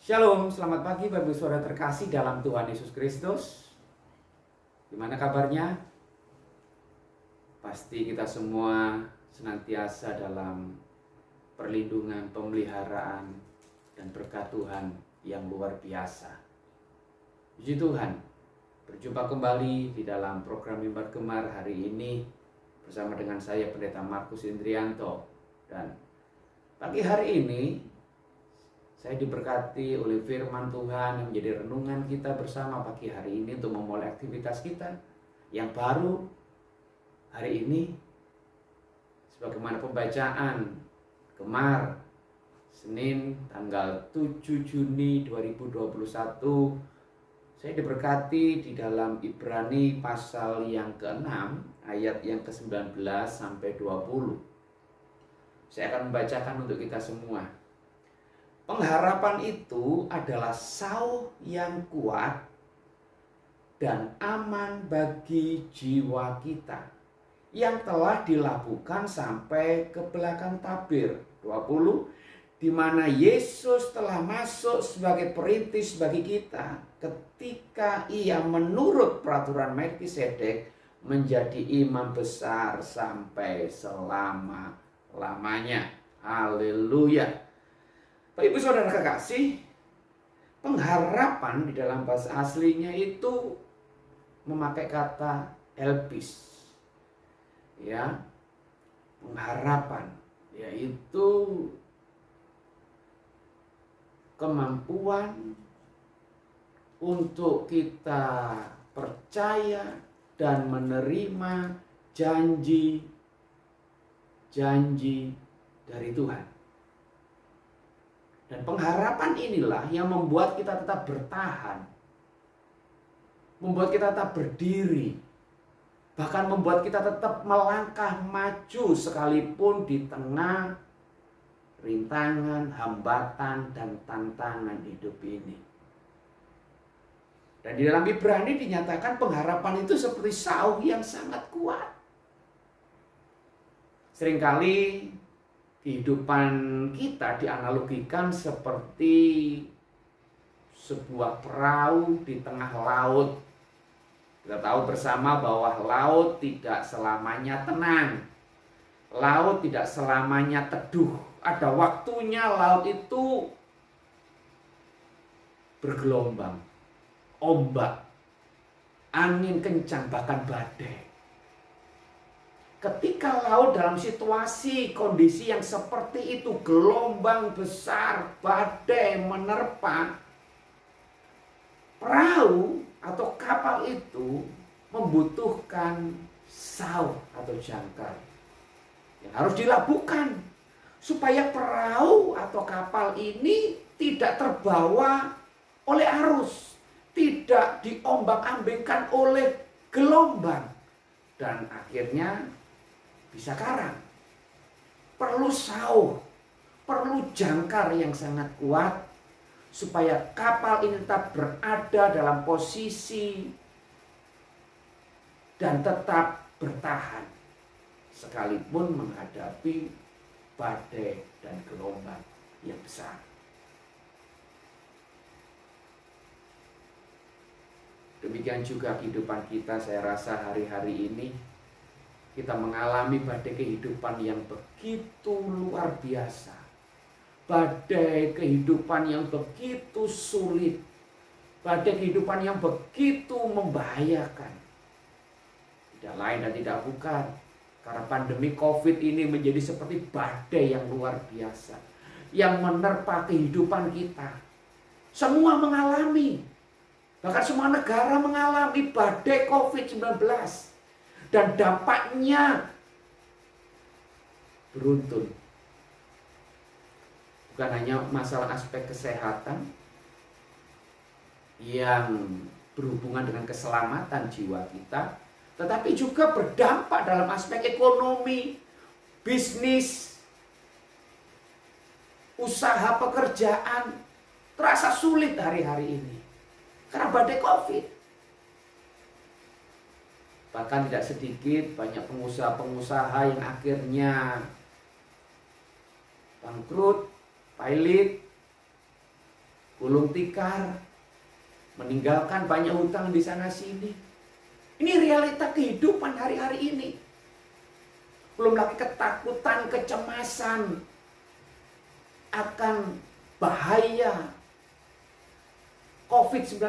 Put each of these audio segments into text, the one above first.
Shalom, selamat pagi Bapak Ibu Saudara terkasih dalam Tuhan Yesus Kristus. Gimana kabarnya? Pasti kita semua senantiasa dalam perlindungan, pemeliharaan, dan berkat Tuhan yang luar biasa. Puji Tuhan, berjumpa kembali di dalam program Mimbar Gemar hari ini bersama dengan saya Pendeta Markus Indrianto. Dan pagi hari ini saya diberkati oleh firman Tuhan yang menjadi renungan kita bersama pagi hari ini untuk memulai aktivitas kita yang baru hari ini. Sebagaimana pembacaan Gemar Senin tanggal 7 Juni 2021, saya diberkati di dalam Ibrani pasal yang ke-6 ayat yang ke-19 sampai 20. Saya akan membacakan untuk kita semua. Pengharapan itu adalah sauh yang kuat dan aman bagi jiwa kita yang telah dilabuhkan sampai ke belakang tabir 20, di mana Yesus telah masuk sebagai perintis bagi kita ketika ia menurut peraturan Melkisedek menjadi imam besar sampai selama-lamanya. Haleluya. Bapak Ibu Saudara kekasih, pengharapan di dalam bahasa aslinya itu memakai kata elpis. Ya, pengharapan yaitu kemampuan untuk kita percaya dan menerima janji-janji dari Tuhan. Dan pengharapan inilah yang membuat kita tetap bertahan, membuat kita tetap berdiri, bahkan membuat kita tetap melangkah maju sekalipun di tengah rintangan, hambatan, dan tantangan hidup ini. Dan di dalam Ibrani dinyatakan pengharapan itu seperti sauh yang sangat kuat. Seringkali kehidupan kita dianalogikan seperti sebuah perahu di tengah laut. Kita tahu bersama bahwa laut tidak selamanya tenang. Laut tidak selamanya teduh. Ada waktunya laut itu bergelombang, ombak, angin kencang, bahkan badai. Ketika laut dalam situasi kondisi yang seperti itu, gelombang besar, badai menerpa, perahu atau kapal itu membutuhkan sauh atau jangkar yang harus dilabuhkan supaya perahu atau kapal ini tidak terbawa oleh arus, tidak diombak-ambingkan oleh gelombang, dan akhirnya bisa karam. Perlu sauh, perlu jangkar yang sangat kuat supaya kapal ini tetap berada dalam posisi dan tetap bertahan sekalipun menghadapi badai dan gelombang yang besar. Demikian juga kehidupan kita, saya rasa hari-hari ini kita mengalami badai kehidupan yang begitu luar biasa. Badai kehidupan yang begitu sulit. Badai kehidupan yang begitu membahayakan. Tidak lain dan tidak bukan, karena pandemi COVID ini menjadi seperti badai yang luar biasa yang menerpa kehidupan kita. Semua mengalami, bahkan semua negara mengalami badai COVID-19. Dan dampaknya beruntun. Bukan hanya masalah aspek kesehatan yang berhubungan dengan keselamatan jiwa kita, tetapi juga berdampak dalam aspek ekonomi, bisnis, usaha, pekerjaan. Terasa sulit hari-hari ini karena badai COVID. Bahkan tidak sedikit banyak pengusaha-pengusaha yang akhirnya bangkrut, pailit, gulung tikar, meninggalkan banyak hutang di sana sini. Ini realita kehidupan hari-hari ini. Belum lagi ketakutan, kecemasan akan bahaya COVID-19.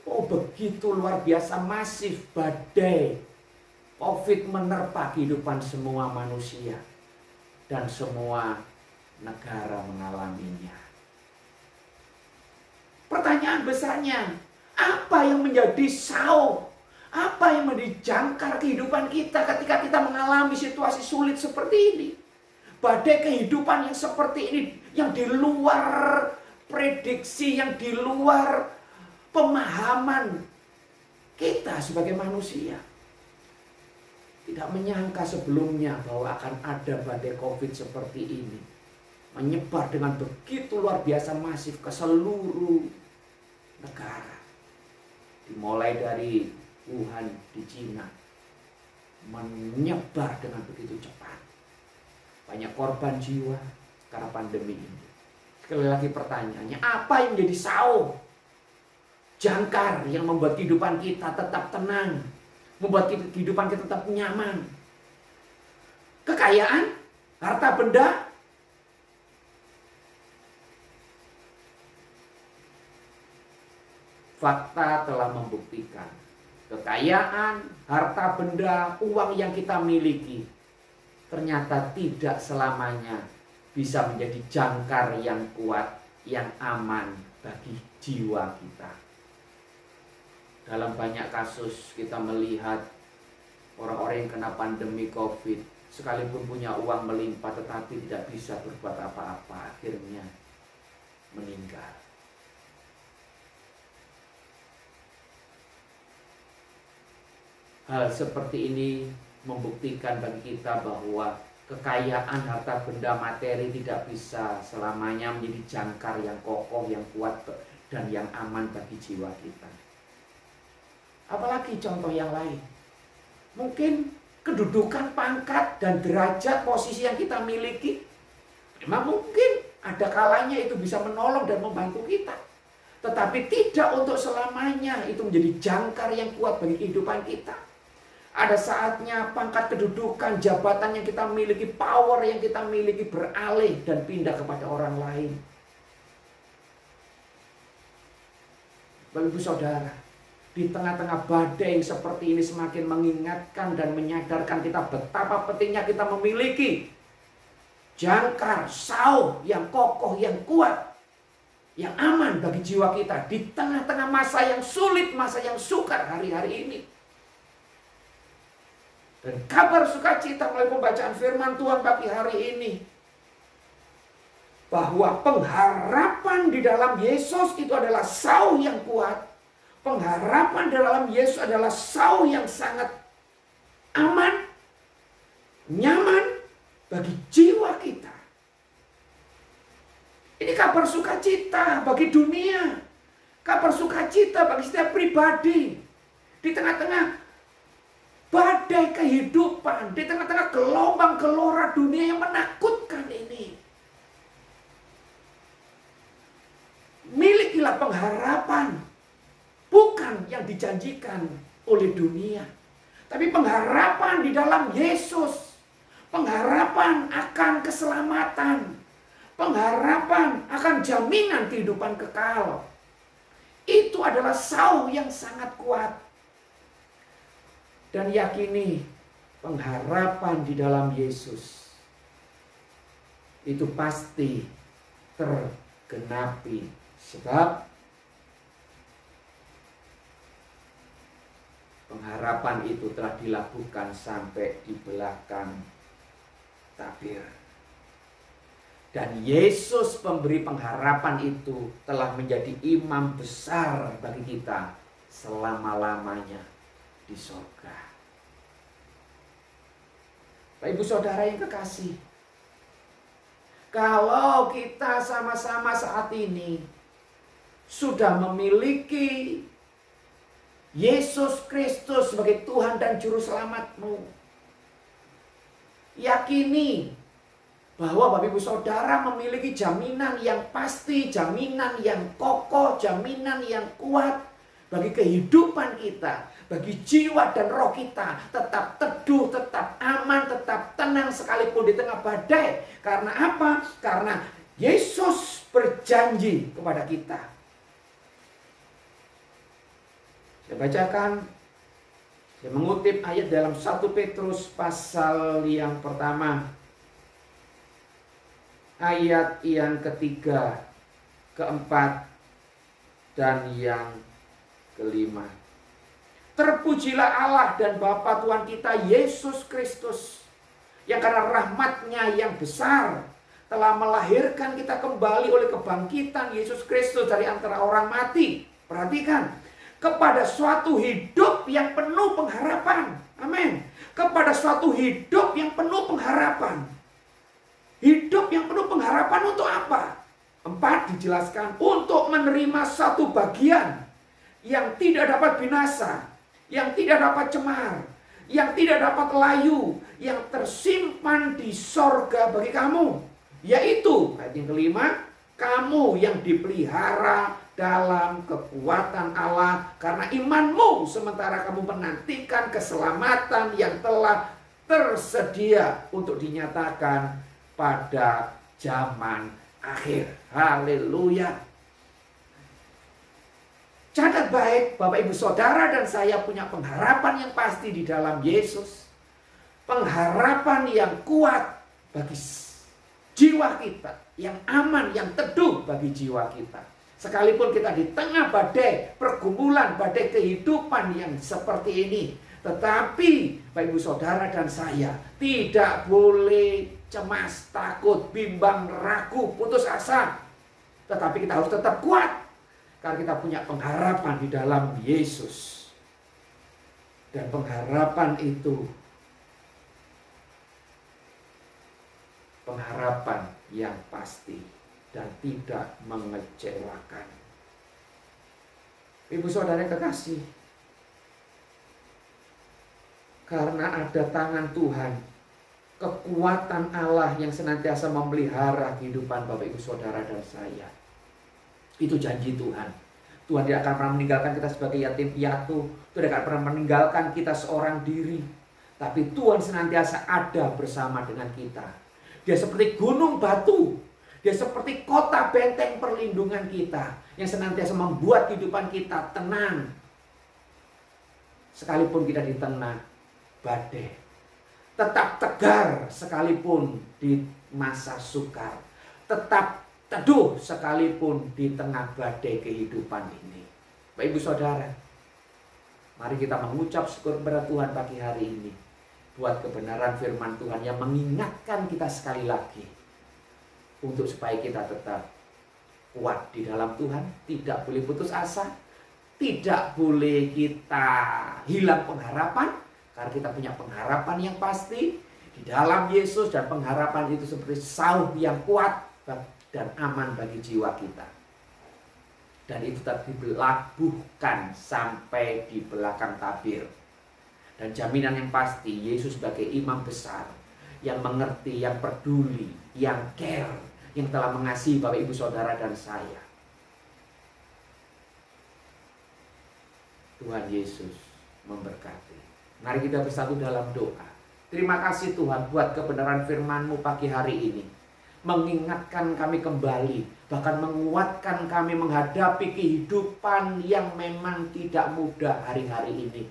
Oh, begitu luar biasa masif badai COVID menerpa kehidupan semua manusia. Dan semua negara mengalaminya. Pertanyaan besarnya, apa yang menjadi sau? Apa yang menjadi jangkar kehidupan kita ketika kita mengalami situasi sulit seperti ini? Badai kehidupan yang seperti ini, yang di luar prediksi, yang di luar pemahaman kita sebagai manusia. Tidak menyangka sebelumnya bahwa akan ada badai COVID seperti ini. Menyebar dengan begitu luar biasa masif ke seluruh negara. Dimulai dari Wuhan di Cina. Menyebar dengan begitu cepat. Banyak korban jiwa karena pandemi ini. Sekali lagi pertanyaannya, apa yang menjadi sau? Jangkar yang membuat kehidupan kita tetap tenang. Membuat kehidupan kita tetap nyaman. Kekayaan, harta benda, fakta telah membuktikan kekayaan, harta benda, uang yang kita miliki ternyata tidak selamanya bisa menjadi jangkar yang kuat, yang aman bagi jiwa kita. Dalam banyak kasus kita melihat orang-orang yang kena pandemi COVID, sekalipun punya uang melimpah tetapi tidak bisa berbuat apa-apa, akhirnya meninggal. Hal seperti ini membuktikan bagi kita bahwa kekayaan harta benda materi tidak bisa selamanya menjadi jangkar yang kokoh, yang kuat dan yang aman bagi jiwa kita. Apalagi contoh yang lain. Mungkin kedudukan, pangkat, dan derajat posisi yang kita miliki. Memang mungkin ada kalanya itu bisa menolong dan membantu kita. Tetapi tidak untuk selamanya itu menjadi jangkar yang kuat bagi kehidupan kita. Ada saatnya pangkat, kedudukan, jabatan yang kita miliki, power yang kita miliki beralih dan pindah kepada orang lain. Bapak Ibu Saudara, di tengah-tengah badai yang seperti ini semakin mengingatkan dan menyadarkan kita betapa pentingnya kita memiliki jangkar, sau yang kokoh, yang kuat, yang aman bagi jiwa kita di tengah-tengah masa yang sulit, masa yang sukar hari-hari ini. Dan kabar sukacita melalui pembacaan firman Tuhan pagi hari ini, bahwa pengharapan di dalam Yesus itu adalah sau yang kuat. Pengharapan di dalam Yesus adalah sau yang sangat aman, nyaman bagi jiwa kita. Ini kabar sukacita bagi dunia. Kabar sukacita bagi setiap pribadi. Di tengah-tengah badai kehidupan, di tengah-tengah gelombang gelora dunia yang menakutkan ini. Milikilah pengharapan, bukan yang dijanjikan oleh dunia, tapi pengharapan di dalam Yesus, pengharapan akan keselamatan, pengharapan akan jaminan kehidupan kekal. Itu adalah sau yang sangat kuat. Dan yakini pengharapan di dalam Yesus itu pasti tergenapi. Sebab pengharapan itu telah dilakukan sampai di belakang tabir. Dan Yesus pemberi pengharapan itu telah menjadi imam besar bagi kita selama-lamanya di surga. Bapak Ibu Saudara yang kekasih, kalau kita sama-sama saat ini sudah memiliki Yesus Kristus sebagai Tuhan dan Juru Selamatmu, yakini bahwa Bapak Ibu Saudara memiliki jaminan yang pasti, jaminan yang kokoh, jaminan yang kuat bagi kehidupan kita, bagi jiwa dan roh kita, tetap teduh, tetap aman, tetap tenang sekalipun di tengah badai. Karena apa? Karena Yesus berjanji kepada kita. Saya bacakan, saya mengutip ayat dalam 1 Petrus pasal yang pertama, ayat yang ketiga, keempat, dan yang kelima. Terpujilah Allah dan Bapa Tuhan kita Yesus Kristus, yang karena rahmat-Nya yang besar telah melahirkan kita kembali oleh kebangkitan Yesus Kristus dari antara orang mati. Perhatikan, kepada suatu hidup yang penuh pengharapan. Amin. Kepada suatu hidup yang penuh pengharapan. Hidup yang penuh pengharapan untuk apa? 4 dijelaskan, untuk menerima satu bagian yang tidak dapat binasa, yang tidak dapat cemar, yang tidak dapat layu, yang tersimpan di sorga bagi kamu. Yaitu, ayat yang kelima, kamu yang dipelihara dalam kekuatan Allah karena imanmu, sementara kamu menantikan keselamatan yang telah tersedia untuk dinyatakan pada zaman akhir. Haleluya. Catat baik, Bapak Ibu Saudara dan saya punya pengharapan yang pasti di dalam Yesus. Pengharapan yang kuat bagi jiwa kita, yang aman, yang teduh bagi jiwa kita. Sekalipun kita di tengah badai pergumulan, badai kehidupan yang seperti ini, tetapi Bapak Ibu Saudara dan saya tidak boleh cemas, takut, bimbang, ragu, putus asa. Tetapi kita harus tetap kuat karena kita punya pengharapan di dalam Yesus. Dan pengharapan itu pengharapan yang pasti dan tidak mengecewakan. Ibu saudara kekasih, karena ada tangan Tuhan, kekuatan Allah yang senantiasa memelihara kehidupan Bapak Ibu Saudara dan saya. Itu janji Tuhan. Tuhan tidak akan pernah meninggalkan kita sebagai yatim piatu. Tuhan tidak akan pernah meninggalkan kita seorang diri. Tapi Tuhan senantiasa ada bersama dengan kita. Dia seperti gunung batu. Dia seperti kota benteng perlindungan kita, yang senantiasa membuat kehidupan kita tenang. Sekalipun kita di tengah badai, tetap tegar sekalipun di masa sukar, tetap teduh sekalipun di tengah badai kehidupan ini. Bapak Ibu Saudara, mari kita mengucap syukur kepada Tuhan pagi hari ini buat kebenaran firman Tuhan yang mengingatkan kita sekali lagi untuk supaya kita tetap kuat di dalam Tuhan, tidak boleh putus asa, tidak boleh kita hilang pengharapan, karena kita punya pengharapan yang pasti di dalam Yesus, dan pengharapan itu seperti sauh yang kuat dan aman bagi jiwa kita. Dan itu tetap dilabuhkan sampai di belakang tabir. Dan jaminan yang pasti, Yesus sebagai imam besar yang mengerti, yang peduli, yang care, yang telah mengasihi Bapak Ibu Saudara dan saya. Tuhan Yesus memberkati. Mari kita bersatu dalam doa. Terima kasih Tuhan buat kebenaran firman-Mu pagi hari ini. Mengingatkan kami kembali, bahkan menguatkan kami menghadapi kehidupan yang memang tidak mudah hari-hari ini.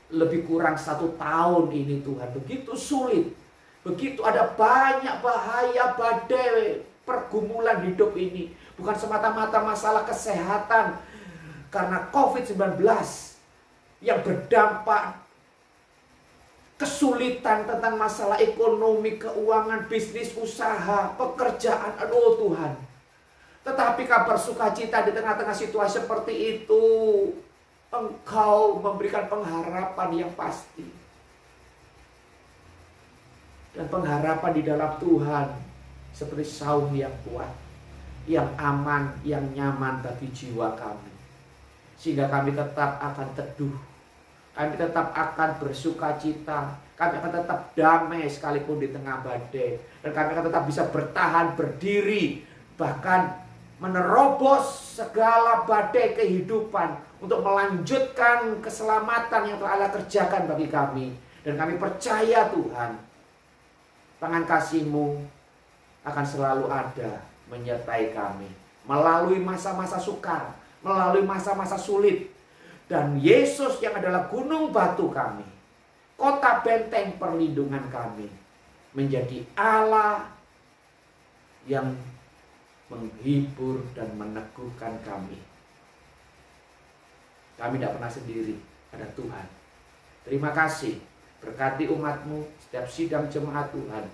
Lebih kurang 1 tahun ini Tuhan, begitu sulit. Begitu ada banyak bahaya, badai, pergumulan hidup ini. Bukan semata-mata masalah kesehatan karena COVID-19 yang berdampak kesulitan tentang masalah ekonomi, keuangan, bisnis, usaha, pekerjaan. Aduh Tuhan. Tetapi kabar sukacita di tengah-tengah situasi seperti itu, Engkau memberikan pengharapan yang pasti. Dan pengharapan di dalam Tuhan seperti sauh yang kuat, yang aman, yang nyaman bagi jiwa kami. Sehingga kami tetap akan teduh, Kami tetap akan bersuka cita. Kami akan tetap damai sekalipun di tengah badai. Dan kami akan tetap bisa bertahan, berdiri. Bahkan menerobos segala badai kehidupan. Untuk melanjutkan keselamatan yang telah Allah kerjakan bagi kami. Dan kami percaya Tuhan, tangan kasih-Mu akan selalu ada menyertai kami. Melalui masa-masa sukar, melalui masa-masa sulit. Dan Yesus yang adalah gunung batu kami, kota benteng perlindungan kami, menjadi Allah yang menghibur dan meneguhkan kami. Kami tidak pernah sendiri, ada Tuhan. Terima kasih, berkati umat-Mu, setiap sidang jemaat Tuhan,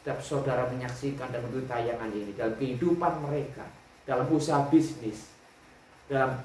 setiap saudara menyaksikan dan mengikuti tayangan ini, dalam kehidupan mereka, dalam usaha bisnis, dalam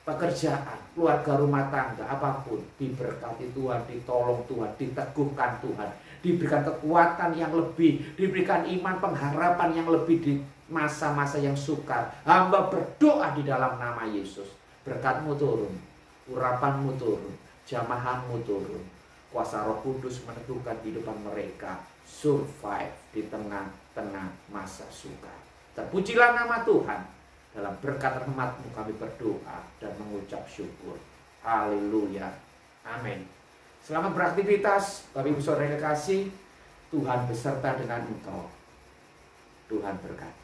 pekerjaan, keluarga, rumah tangga, apapun, diberkati Tuhan, ditolong Tuhan, diteguhkan Tuhan, diberikan kekuatan yang lebih, diberikan iman pengharapan yang lebih di masa-masa yang sukar. Hamba berdoa di dalam nama Yesus, berkat-Mu turun, urapan-Mu turun, jamahan-Mu turun, kuasa Roh Kudus meneguhkan kehidupan mereka, survive di tengah-tengah masa sukar. Terpujilah nama Tuhan. Dalam berkat rahmat-Mu kami berdoa dan mengucap syukur. Haleluya. Amin. Selamat beraktivitas, Bapak Ibu Saudara yang kasih. Tuhan beserta dengan engkau. Tuhan berkati.